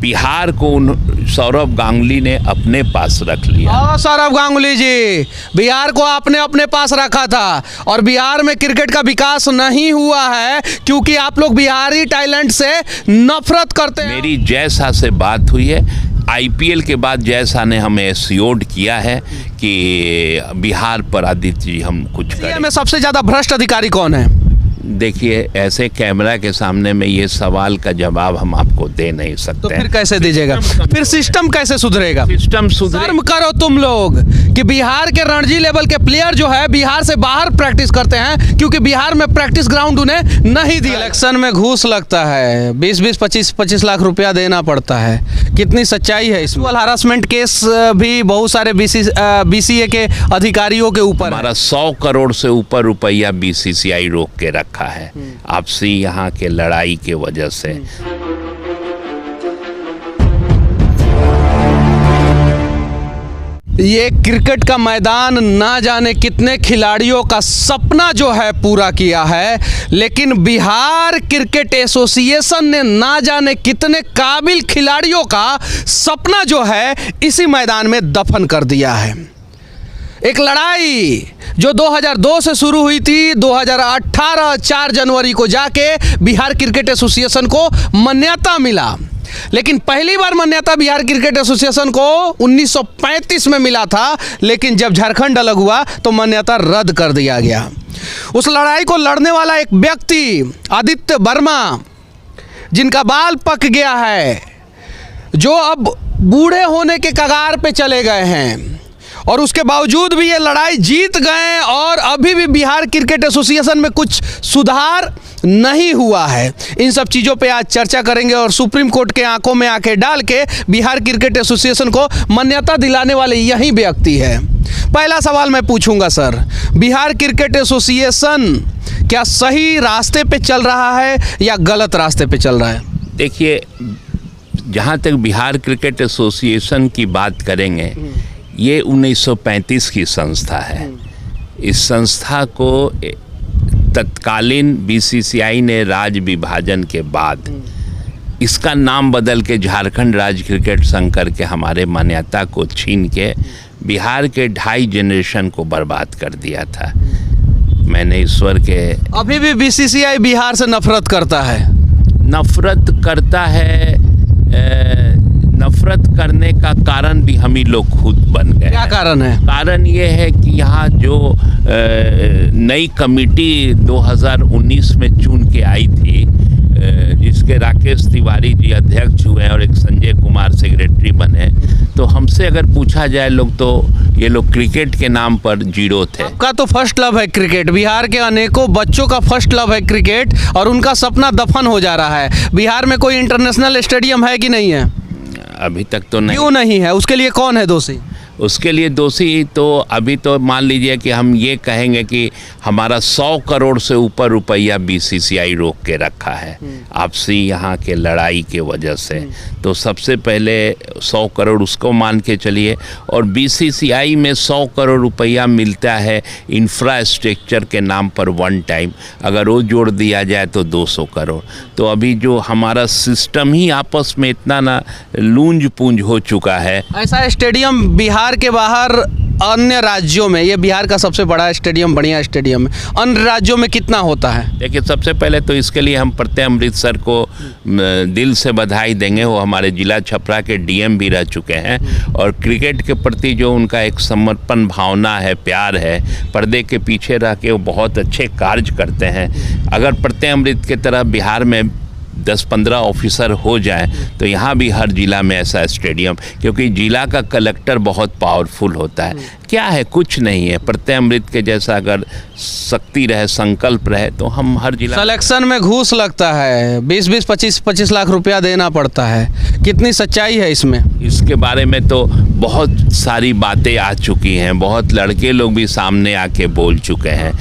बिहार को सौरभ गांगुली ने अपने पास रख लिया। सौरभ गांगुली जी, बिहार को आपने अपने पास रखा था और बिहार में क्रिकेट का विकास नहीं हुआ है क्योंकि आप लोग बिहारी टैलेंट से नफरत करते हैं। मेरी जय शाह से बात हुई है। आईपीएल के बाद जय शाह ने हमें एश्योर्ड किया है कि बिहार पर आदित्य जी हम कुछ करें। में सबसे ज्यादा भ्रष्ट अधिकारी कौन है? देखिए, ऐसे कैमरा के सामने में ये सवाल का जवाब हम आपको दे नहीं सकते। तो फिर कैसे दीजिएगा? फिर सिस्टम कैसे सुधरेगा? सिस्टम शर्म करो तुम लोग कि बिहार के रणजी लेवल के प्लेयर जो है बिहार से बाहर प्रैक्टिस करते हैं क्योंकि बिहार में प्रैक्टिस ग्राउंड उन्हें नहीं दिया। इलेक्शन में घूस लगता है, 20-20, 25-25 लाख रुपया देना पड़ता है। कितनी सच्चाई है इसमें? हरासमेंट केस भी बहुत सारे बीसीए के अधिकारियों के ऊपर। हमारा 100 करोड़ से ऊपर रुपया बीसीसीआई रोक के रखा है आपसी यहाँ के लड़ाई के वजह से। ये क्रिकेट का मैदान ना जाने कितने खिलाड़ियों का सपना जो है पूरा किया है, लेकिन बिहार क्रिकेट एसोसिएशन ने ना जाने कितने काबिल खिलाड़ियों का सपना जो है इसी मैदान में दफन कर दिया है। एक लड़ाई जो 2002 से शुरू हुई थी, 2018 4 जनवरी को जाके बिहार क्रिकेट एसोसिएशन को मान्यता मिला, लेकिन पहली बार मान्यता बिहार क्रिकेट एसोसिएशन को 1935 में मिला था, लेकिन जब झारखंड अलग हुआ तो मान्यता रद्द कर दिया गया। उस लड़ाई को लड़ने वाला एक व्यक्ति आदित्य वर्मा, जिनका बाल पक गया है, जो अब बूढ़े होने के कगार पे चले गए हैं और उसके बावजूद भी ये लड़ाई जीत गए और अभी भी बिहार क्रिकेट एसोसिएशन में कुछ सुधार नहीं हुआ है। इन सब चीज़ों पे आज चर्चा करेंगे और सुप्रीम कोर्ट के आंखों में आंखें डाल के बिहार क्रिकेट एसोसिएशन को मान्यता दिलाने वाले यही व्यक्ति है। पहला सवाल मैं पूछूंगा सर, बिहार क्रिकेट एसोसिएशन क्या सही रास्ते पे चल रहा है या गलत रास्ते पे चल रहा है? देखिए, जहाँ तक बिहार क्रिकेट एसोसिएशन की बात करेंगे, ये 1935 की संस्था है। इस संस्था को तत्कालीन बीसीसीआई ने राज्य विभाजन के बाद इसका नाम बदल के झारखंड राज्य क्रिकेट संघ करके हमारे मान्यता को छीन के बिहार के 2.5 जनरेशन को बर्बाद कर दिया था। मैंने ईश्वर के अभी भी बीसीसीआई बिहार से नफरत करता है। नफरत करने का कारण भी हम ही लोग खुद बन गए। क्या कारण है? कारण ये है कि यहाँ जो नई कमेटी 2019 में चुन के आई थी, जिसके राकेश तिवारी जी अध्यक्ष हुए और एक संजय कुमार सेक्रेटरी बने, तो हमसे अगर पूछा जाए लोग तो ये लोग क्रिकेट के नाम पर जीरो थे। आपका तो फर्स्ट लव है क्रिकेट, बिहार के अनेकों बच्चों का फर्स्ट लव है क्रिकेट और उनका सपना दफन हो जा रहा है। बिहार में कोई इंटरनेशनल स्टेडियम है कि नहीं है? अभी तक तो नहीं। क्यों नहीं है? उसके लिए कौन है दोषी? उसके लिए दोषी तो अभी तो मान लीजिए कि हम ये कहेंगे कि हमारा 100 करोड़ से ऊपर रुपया बीसीसीआई रोक के रखा है आपसी यहाँ के लड़ाई के वजह से। तो सबसे पहले 100 करोड़ उसको मान के चलिए, और बीसीसीआई में 100 करोड़ रुपया मिलता है इंफ्रास्ट्रक्चर के नाम पर वन टाइम, अगर वो जोड़ दिया जाए तो 200 करोड़। तो अभी जो हमारा सिस्टम ही आपस में इतना ना लूंज पूंज हो चुका है। ऐसा स्टेडियम बिहार के बाहर अन्य राज्यों में, ये बिहार का सबसे बड़ा स्टेडियम, बढ़िया स्टेडियम है, अन्य राज्यों में कितना होता है? देखिए, सबसे पहले तो इसके लिए हम प्रत्यय अमृतसर को दिल से बधाई देंगे। वो हमारे जिला छपरा के डीएम भी रह चुके हैं और क्रिकेट के प्रति जो उनका एक समर्पण भावना है, प्यार है, पर्दे के पीछे रह के वो बहुत अच्छे कार्य करते हैं। अगर प्रत्यय अमृत की तरह बिहार में 10-15 ऑफिसर हो जाए तो यहाँ भी हर जिला में ऐसा स्टेडियम, क्योंकि जिला का कलेक्टर बहुत पावरफुल होता है। क्या है? कुछ नहीं है। प्रत्यय अमृत के जैसा अगर शक्ति रहे, संकल्प रहे तो हम हर जिला। सिलेक्शन में घूस लगता है, 20-20, 25-25 लाख रुपया देना पड़ता है। कितनी सच्चाई है इसमें? इसके बारे में तो बहुत सारी बातें आ चुकी हैं, बहुत लड़के लोग भी सामने आके बोल चुके हैं।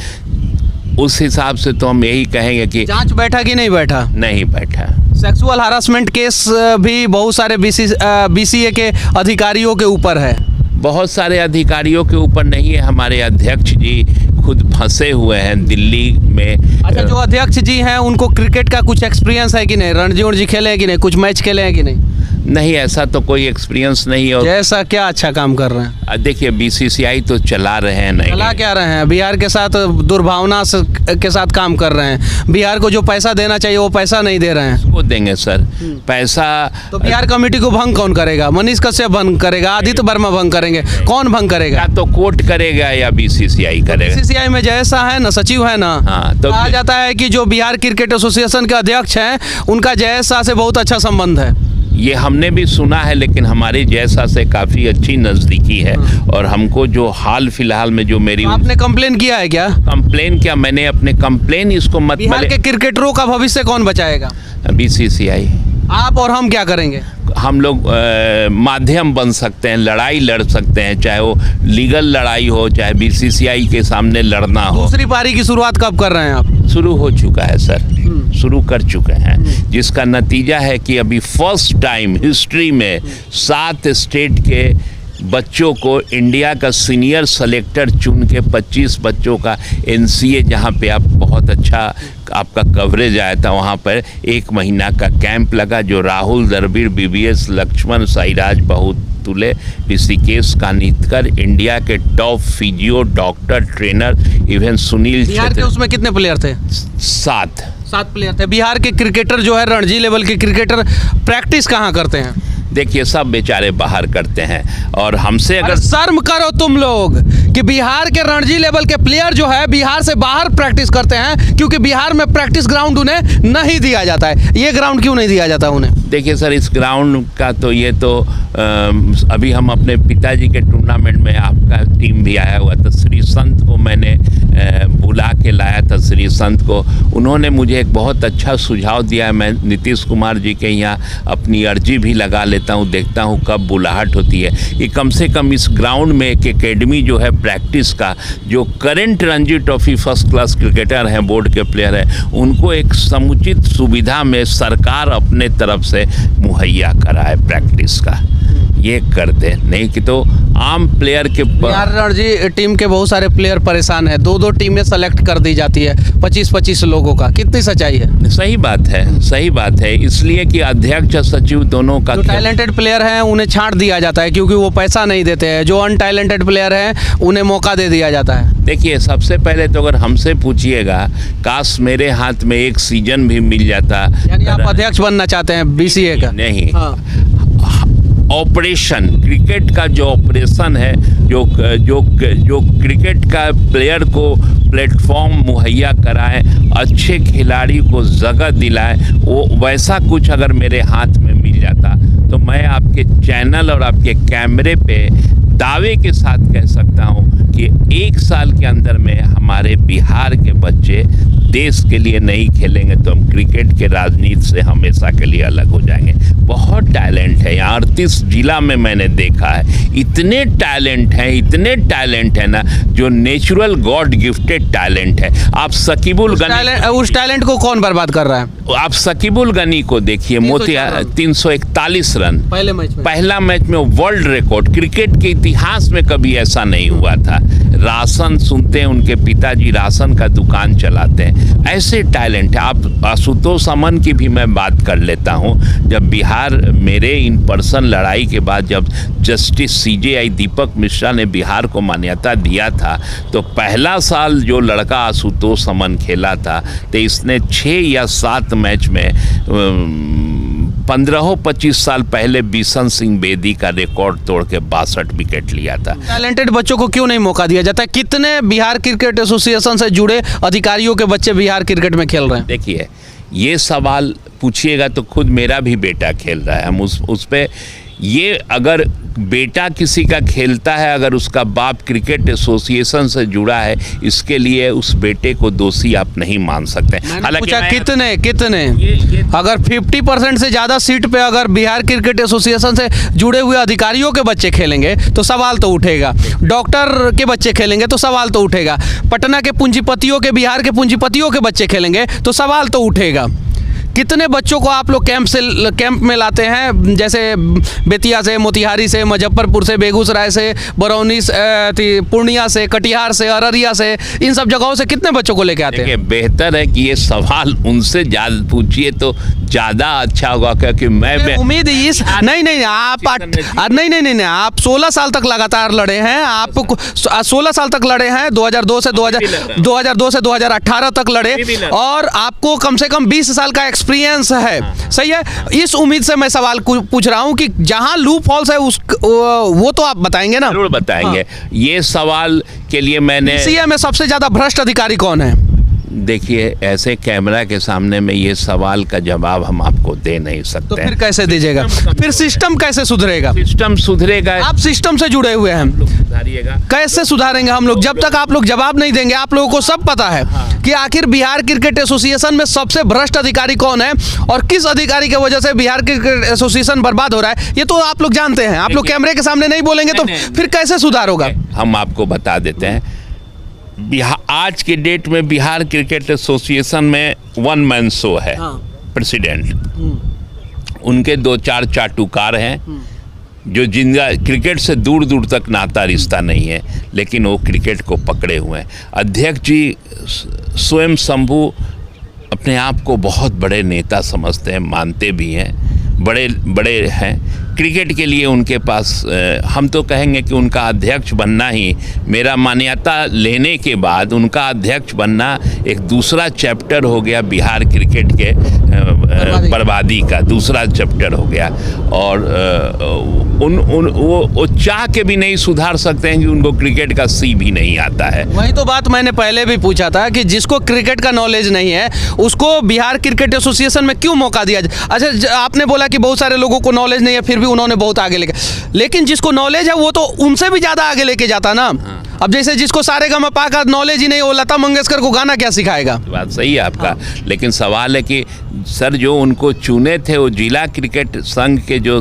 उस हिसाब से तो हम यही कहेंगे कि जांच बैठा कि नहीं बैठा? नहीं बैठा। सेक्सुअल हरासमेंट केस भी बहुत सारे बीसीए के अधिकारियों के ऊपर है। बहुत सारे अधिकारियों के ऊपर नहीं है, हमारे अध्यक्ष जी खुद फंसे हुए हैं दिल्ली में। अच्छा, जो अध्यक्ष जी हैं उनको क्रिकेट का कुछ एक्सपीरियंस है कि नहीं? रणजी उणजी खेले हैं कि नहीं? कुछ मैच खेले हैं कि नहीं? नहीं, ऐसा तो कोई एक्सपीरियंस नहीं है। जैसा क्या अच्छा काम कर रहे हैं? देखिए बीसीसीआई तो चला रहे हैं, नहीं चला क्या रहे हैं? बिहार के साथ दुर्भावना के साथ काम कर रहे हैं। बिहार को जो पैसा देना चाहिए वो पैसा नहीं दे रहे हैं। वो देंगे सर पैसा। तो बिहार कमेटी को भंग कौन करेगा? मनीष कश्यप भंग करेगा, आदित्य वर्मा भंग करेंगे, कौन भंग करेगा? या तो कोर्ट करेगा या बीसीसीआई करेगा। बीसीसीआई में जैसा है ना, सचिव है ना, हाँ, तो कहा जाता है कि जो बिहार क्रिकेट एसोसिएशन के अध्यक्ष हैं उनका जयसा से बहुत अच्छा संबंध है। ये हमने भी सुना है, लेकिन हमारी जैसा से काफ़ी अच्छी नज़दीकी है। और हमको जो हाल फिलहाल में जो मेरी आपने कंप्लेन किया है क्या? कंप्लेन क्या, मैंने अपने कंप्लेन इसको मत बिहार के क्रिकेटरों का भविष्य कौन बचाएगा? बीसीसीआई। आप और हम क्या करेंगे? हम लोग माध्यम बन सकते हैं, लड़ाई लड़ सकते हैं, चाहे वो लीगल लड़ाई हो, चाहे बीसीसीआई के सामने लड़ना हो। दूसरी पारी की शुरुआत कब कर रहे हैं आप? शुरू हो चुका है सर, शुरू कर चुके हैं, जिसका नतीजा है कि अभी फर्स्ट टाइम हिस्ट्री में 7 स्टेट के बच्चों को इंडिया का सीनियर सेलेक्टर चुन के 25 बच्चों का एनसीए, जहाँ पे आप बहुत अच्छा आपका कवरेज आया था, वहाँ पर 1 महीना का कैंप लगा, जो राहुल द्रविड़, बीबीएस लक्ष्मण, साईराज बहुतुले, ऋषिकेश कानितकर, इंडिया के top physio, doctor, trainer, even Sunil Bihar के उसमें कितने प्लेयर थे? 7 प्लेयर थे। बिहार के क्रिकेटर जो है, रणजी लेवल के क्रिकेटर, प्रैक्टिस कहाँ करते हैं? देखिए सब बेचारे बाहर करते हैं। और हमसे अगर शर्म करो तुम लोग कि बिहार के रणजी लेवल के प्लेयर जो है बिहार से बाहर प्रैक्टिस करते हैं, क्योंकि बिहार में प्रैक्टिस ग्राउंड उन्हें नहीं दिया जाता है। ये ग्राउंड क्यों नहीं दिया जाता उन्हें? देखिए सर, इस ग्राउंड का तो ये तो अभी हम अपने पिताजी के टूर्नामेंट में, आपका टीम भी आया हुआ था, श्री संत को मैंने बुला के लाया था। श्री संत को उन्होंने मुझे एक बहुत अच्छा सुझाव दिया है। मैं नीतीश कुमार जी के यहाँ अपनी अर्जी भी लगा लेता हूँ, देखता हूँ कब बुलाहट होती है कि कम से कम इस ग्राउंड में एक एकेडमी जो है प्रैक्टिस का, जो current Ranji trophy first class cricketer हैं, बोर्ड के प्लेयर हैं, उनको एक समुचित सुविधा में सरकार अपने तरफ से मुहैया कराए प्रैक्टिस का, ये कर दे। नहीं कि तो आम प्लेयर के बिहार रणजी टीम के बहुत सारे प्लेयर परेशान है। 2-2 टीमें सेलेक्ट कर दी जाती है 25-25 लोगों का। कितनी सच्चाई है? सही बात है, सही बात है। इसलिए कि अध्यक्ष और सचिव दोनों का, जो टैलेंटेड प्लेयर हैं उन्हें छांट दिया जाता है क्योंकि वो पैसा नहीं देते हैं। जो अनटैलेंटेड प्लेयर हैं उन्हें मौका दे दिया जाता है। देखिए सबसे पहले तो अगर हमसे पूछिएगा, काश मेरे हाथ में एक सीजन भी मिल जाता। यानी आप अध्यक्ष बनना चाहते हैं बीसीए का? नहीं, हाँ। ऑपरेशन, क्रिकेट का जो ऑपरेशन है, जो क्रिकेट का प्लेयर को प्लेटफॉर्म मुहैया कराए, अच्छे खिलाड़ी को जगह दिलाए, वो वैसा कुछ अगर मेरे हाथ में मिल जाता तो मैं आपके चैनल और आपके कैमरे पे दावे के साथ कह सकता हूँ कि 1 साल के अंदर में हमारे बिहार के बच्चे देश के लिए नहीं खेलेंगे तो हम क्रिकेट के राजनीति से हमेशा के लिए अलग हो जाएंगे। बहुत टैलेंट है यहाँ 38 जिला में मैंने देखा है। इतने टैलेंट है ना, जो नेचुरल गॉड गिफ्टेड टैलेंट है। आप सकीबुल गनी, उस टैलेंट को कौन बर्बाद कर रहा है? आप सकीबुल गनी को देखिए, मोतिया 341 रन पहला मैच में वर्ल्ड रिकॉर्ड, क्रिकेट के इतिहास में कभी ऐसा नहीं हुआ था। राशन सुनते हैं, उनके पिताजी राशन का दुकान चलाते हैं। ऐसे टैलेंट है। आप आशुतोष अमन की भी मैं बात कर लेता हूँ। जब बिहार मेरे इन पर्सन लड़ाई के बाद जब जस्टिस CJI दीपक मिश्रा ने बिहार को मान्यता दिया था, तो पहला साल जो लड़का आशुतोष अमन खेला था तो इसने 6 या 7 मैच में 15-25 साल पहले बिशन सिंह बेदी का रिकॉर्ड तोड़ के 62 विकेट लिया था। टैलेंटेड बच्चों को क्यों नहीं मौका दिया जाता? कितने बिहार क्रिकेट एसोसिएशन से जुड़े अधिकारियों के बच्चे बिहार क्रिकेट में खेल रहे हैं? देखिए ये सवाल पूछिएगा तो खुद मेरा भी बेटा खेल रहा है। हम उस पे ये, अगर बेटा किसी का खेलता है, अगर उसका बाप क्रिकेट एसोसिएशन से जुड़ा है, इसके लिए उस बेटे को दोषी आप नहीं मान सकते। हालांकि कितने अगर 50% से ज़्यादा सीट पे अगर बिहार क्रिकेट एसोसिएशन से जुड़े हुए अधिकारियों के बच्चे खेलेंगे तो सवाल तो उठेगा। डॉक्टर के बच्चे खेलेंगे तो सवाल तो उठेगा। पटना के पूंजीपतियों के, बिहार के पूंजीपतियों के बच्चे खेलेंगे तो सवाल तो उठेगा। कितने बच्चों को आप लोग कैंप में लाते हैं, जैसे बेतिया से, मोतिहारी से, मुजफ्फरपुर से, बेगूसराय से, बरौनी से, पूर्णिया से, कटिहार से, अररिया से, इन सब जगहों से कितने बच्चों को लेके आते हैं? बेहतर है कि ये सवाल उनसे ज्यादा पूछिए तो ज्यादा अच्छा होगा, क्योंकि मैं उम्मीद इस नहीं आप 16 साल तक लगातार लड़े हैं, आप 16 साल तक लड़े हैं, 2002 से 2018 तक लड़े, और आपको कम से कम 20 साल का एक्सपीरियंस है, सही है। इस उम्मीद से मैं सवाल पूछ रहा हूं कि जहां लूप होल्स है वो तो आप बताएंगे ना? जरूर बताएंगे। ये सवाल के लिए मैंने DCA में सबसे ज्यादा भ्रष्ट अधिकारी कौन है? देखिए, ऐसे कैमरा के सामने में ये सवाल का जवाब हम आपको दे नहीं सकते। तो फिर कैसे दीजिएगा? फिर सिस्टम कैसे सुधरेगा? सिस्टम सुधरेगा, आप सिस्टम से जुड़े हुए हैं, सुधारिएगा। कैसे सुधारेंगे हम लोग? जब तक आप लोग जवाब नहीं देंगे, आप लोगों को सब पता है कि आखिर बिहार क्रिकेट एसोसिएशन में सबसे भ्रष्ट अधिकारी कौन है और किस अधिकारी की वजह से बिहार क्रिकेट एसोसिएशन बर्बाद हो रहा है, ये तो आप लोग जानते हैं। आप लोग कैमरे के सामने नहीं बोलेंगे तो फिर कैसे सुधार होगा? हम आपको बता देते हैं, आज के डेट में बिहार क्रिकेट एसोसिएशन में वन मैन शो है। प्रेसिडेंट, उनके 2-4 चाटुकार हैं जो जिनका क्रिकेट से दूर दूर तक नाता रिश्ता नहीं है, लेकिन वो क्रिकेट को पकड़े हुए हैं। अध्यक्ष जी स्वयं शंभू अपने आप को बहुत बड़े नेता समझते हैं, मानते भी हैं, बड़े हैं। क्रिकेट के लिए उनके पास हम तो कहेंगे कि उनका अध्यक्ष बनना ही, मेरा मान्यता लेने के बाद उनका अध्यक्ष बनना एक दूसरा चैप्टर हो गया बिहार क्रिकेट के बर्बादी का दूसरा चैप्टर हो गया। और वो चाह के भी नहीं सुधार सकते हैं कि उनको क्रिकेट का सी भी नहीं आता है। वही तो बात मैंने पहले भी पूछा था कि जिसको क्रिकेट का नॉलेज नहीं है उसको बिहार क्रिकेट एसोसिएशन में क्यों मौका दिया जाए? अच्छा, आपने बोला कि बहुत सारे लोगों को नॉलेज नहीं है, फिर भी उन्होंने बहुत आगे लेके, लेकिन जिसको नॉलेज है वो तो उनसे भी ज्यादा आगे लेके जाता ना। अब जैसे जिसको सारेगामापा का नॉलेज ही नहीं, वो लता मंगेशकर को गाना क्या सिखाएगा? बात सही है आपका। लेकिन सवाल है कि सर, जो उनको चुने थे वो जिला क्रिकेट संघ के जो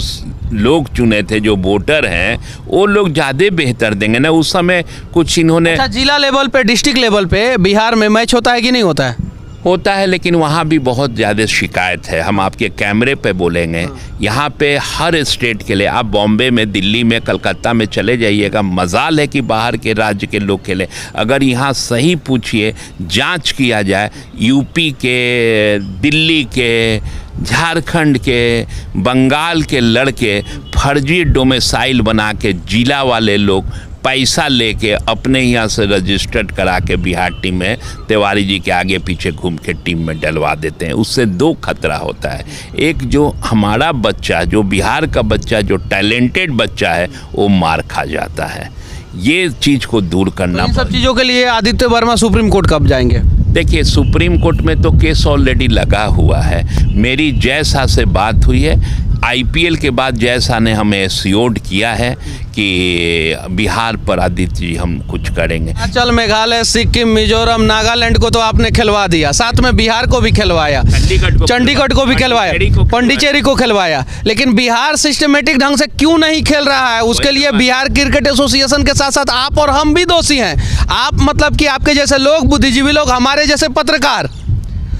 लोग चुने थे, जो वोटर हैं, वो लोग ज़्यादा बेहतर देंगे ना। उस समय कुछ इन्होंने जिला लेवल पे, डिस्ट्रिक्ट लेवल पे बिहार में मैच होता है कि नहीं होता है? होता है, लेकिन वहाँ भी बहुत ज़्यादा शिकायत है। हम आपके कैमरे पे बोलेंगे, यहाँ पे हर स्टेट के लिए, आप बॉम्बे में, दिल्ली में, कलकत्ता में चले जाइएगा, मजाल है कि बाहर के राज्य के लोग खेलें। अगर यहाँ सही पूछिए, जांच किया जाए, यूपी के, दिल्ली के, झारखंड के, बंगाल के लड़के फर्जी डोमिसाइल बना के जिला वाले लोग पैसा लेके अपने यहाँ से रजिस्टर्ड करा के बिहार टीम में तिवारी जी के आगे पीछे घूम के टीम में डलवा देते हैं। उससे दो खतरा होता है, एक जो हमारा बच्चा, जो बिहार का बच्चा, जो टैलेंटेड बच्चा है, वो मार खा जाता है। ये चीज़ को दूर करना। इन सब चीज़ों के लिए आदित्य वर्मा सुप्रीम कोर्ट कब जाएंगे? देखिए, सुप्रीम कोर्ट में तो केस ऑलरेडी लगा हुआ है। मेरी जय शाह से बात हुई है, आईपीएल के बाद जय शाह ने हमें एश्योर्ड किया है कि बिहार पर आदित्य जी हम कुछ करेंगे। अरुणाचल, मेघालय, सिक्किम, मिजोरम, नागालैंड को तो आपने खिलवा दिया, साथ में बिहार को भी खिलवाया, चंडीगढ़ को भी खिलवाया, पंडिचेरी को खिलवाया, लेकिन बिहार सिस्टमेटिक ढंग से क्यों नहीं खेल रहा है? उसके लिए बिहार क्रिकेट एसोसिएशन के साथ साथ आप और हम भी दोषी हैं। आप मतलब कि आपके जैसे लोग, बुद्धिजीवी लोग, हमारे जैसे पत्रकार,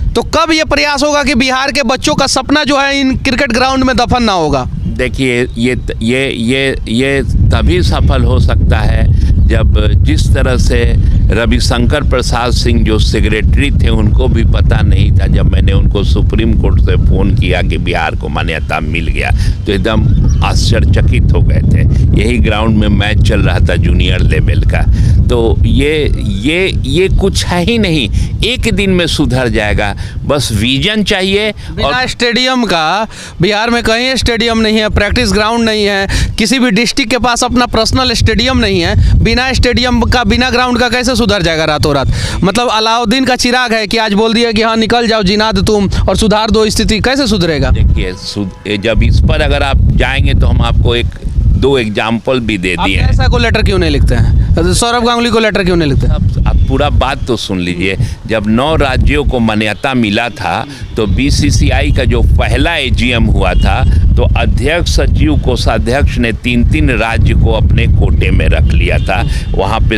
तो कब ये प्रयास होगा कि बिहार के बच्चों का सपना जो है इन क्रिकेट ग्राउंड में दफन ना होगा? देखिए, ये तभी सफल हो सकता है जब जिस तरह से रविशंकर प्रसाद सिंह जो सेक्रेटरी थे, उनको भी पता नहीं था। जब मैंने उनको सुप्रीम कोर्ट से फ़ोन किया कि बिहार को मान्यता मिल गया, तो एकदम आश्चर्यचकित हो गए थे। यही ग्राउंड में मैच चल रहा था जूनियर लेवल का। तो ये कुछ है ही नहीं, एक दिन में सुधर जाएगा, बस विजन चाहिए। बिना स्टेडियम का बिहार में कहीं स्टेडियम नहीं है, प्रैक्टिस ग्राउंड नहीं है, किसी भी डिस्ट्रिक्ट के पास अपना पर्सनल स्टेडियम नहीं है। बिना स्टेडियम का, बिना ग्राउंड का कैसे सुधर जाएगा रातों रात? मतलब अलाउद्दीन का चिराग है कि आज बोल दिया कि हाँ निकल जाओ जिनाद तुम और सुधार दो स्थिति, कैसे सुधरेगा? देखिए, जब इस पर अगर आप जाएंगे तो हम आपको 2 एग्जाम्पल भी दे दिए। ऐसा को लेटर क्यों नहीं लिखते हैं? सौरभ गांगुली को लेटर क्यों नहीं लिखते? आप पूरा बात तो सुन लीजिए। जब 9 राज्यों को मान्यता मिला था, तो बीसीसीआई का जो पहला एजीएम हुआ था, तो अध्यक्ष, सचिव, कोषाध्यक्ष ने 3-3 राज्य को अपने कोटे में रख लिया था, वहाँ पे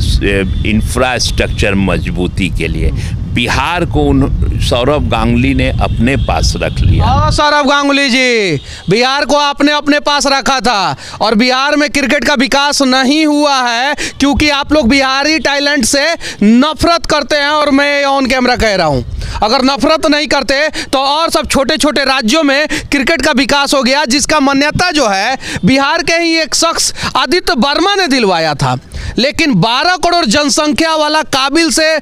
इंफ्रास्ट्रक्चर मजबूती के लिए। बिहार को सौरभ गांगुली ने अपने पास रख लिया। सौरभ गांगुली जी, बिहार को आपने अपने पास रखा था और बिहार में क्रिकेट का विकास नहीं हुआ है क्योंकि आप लोग बिहारी टैलेंट से नफरत करते हैं। और मैं ऑन कैमरा कह रहा हूं, अगर नफरत नहीं करते तो और सब छोटे छोटे राज्यों में क्रिकेट का विकास हो गया, जिसका मान्यता जो है बिहार के ही एक शख्स आदित्य वर्मा ने दिलवाया था। लेकिन 12 करोड़ जनसंख्या वाला काबिल से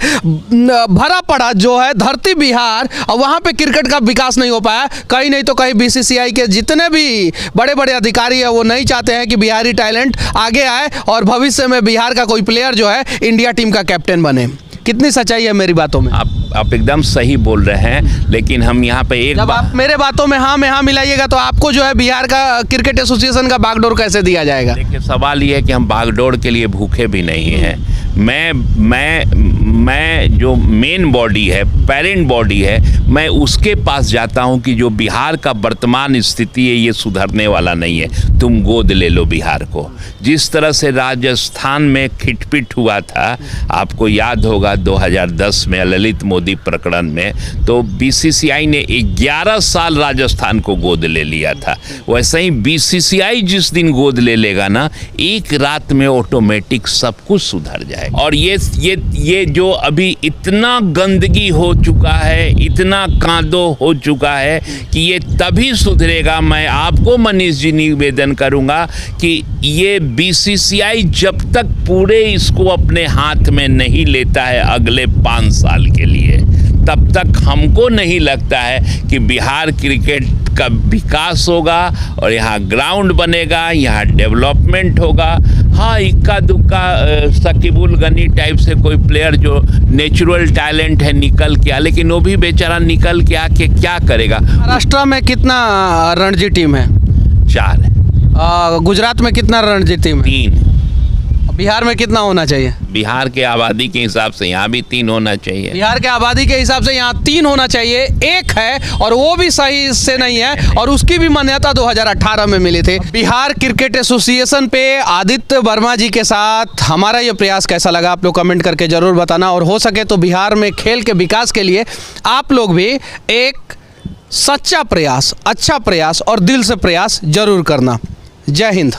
भरा पड़ा जो है धरती बिहार, और वहाँ पे क्रिकेट का विकास नहीं हो पाया। कहीं नहीं तो कहीं बीसीसीआई के जितने भी बड़े बड़े अधिकारी है वो नहीं चाहते हैं कि बिहारी टैलेंट आगे आए और भविष्य में बिहार का कोई प्लेयर जो है इंडिया टीम का कैप्टन बने। कितनी सच्चाई है मेरी बातों में? आप एकदम सही बोल रहे हैं, लेकिन हम यहाँ पे एक जब आप मेरे बातों में हाँ में हाँ मिलाइएगा तो आपको जो है बिहार का क्रिकेट एसोसिएशन का बागडोर कैसे दिया जाएगा? देखिए, सवाल ये है कि हम बागडोर के लिए भूखे भी नहीं हैं। मैं जो मेन बॉडी है, पेरेंट बॉडी है, मैं उसके पास जाता हूं कि जो बिहार का वर्तमान स्थिति है ये सुधरने वाला नहीं है, तुम गोद ले लो बिहार को। जिस तरह से राजस्थान में खिटपिट हुआ था, आपको याद होगा 2010 में ललित मोदी प्रकरण में, तो बीसीसीआई ने 11 साल राजस्थान को गोद ले लिया था। वैसे ही बीसीसीआई जिस दिन गोद ले लेगा ना, एक रात में ऑटोमेटिक सब कुछ सुधर जाए। और ये जो अभी इतना गंदगी हो चुका है, इतना कांदो हो चुका है कि ये तभी सुधरेगा। मैं आपको मनीष जी निवेदन करूंगा कि ये बीसीसीआई जब तक पूरे इसको अपने हाथ में नहीं लेता है अगले 5 साल के लिए, तब तक हमको नहीं लगता है कि बिहार क्रिकेट का विकास होगा और यहाँ ग्राउंड बनेगा, यहाँ डेवलपमेंट होगा। हाँ, इक्का दुक्का शकीबुल गनी टाइप से कोई प्लेयर जो नेचुरल टैलेंट है निकल के आ, लेकिन वो भी बेचारा निकल के आके क्या करेगा? महाराष्ट्र में कितना रणजी टीम है? 4 है। गुजरात में कितना रणजी टीम है? 3। बिहार में कितना होना चाहिए? बिहार के आबादी के हिसाब से यहाँ भी 3 होना चाहिए। बिहार के आबादी के हिसाब से यहाँ 3 होना चाहिए, 1 है और वो भी सही से नहीं है, और उसकी भी मान्यता 2018 में मिली थी। बिहार क्रिकेट एसोसिएशन पे आदित्य वर्मा जी के साथ हमारा ये प्रयास कैसा लगा आप लोग कमेंट करके जरूर बताना, और हो सके तो बिहार में खेल के विकास के लिए आप लोग भी एक सच्चा प्रयास, अच्छा प्रयास और दिल से प्रयास जरूर करना। जय हिंद।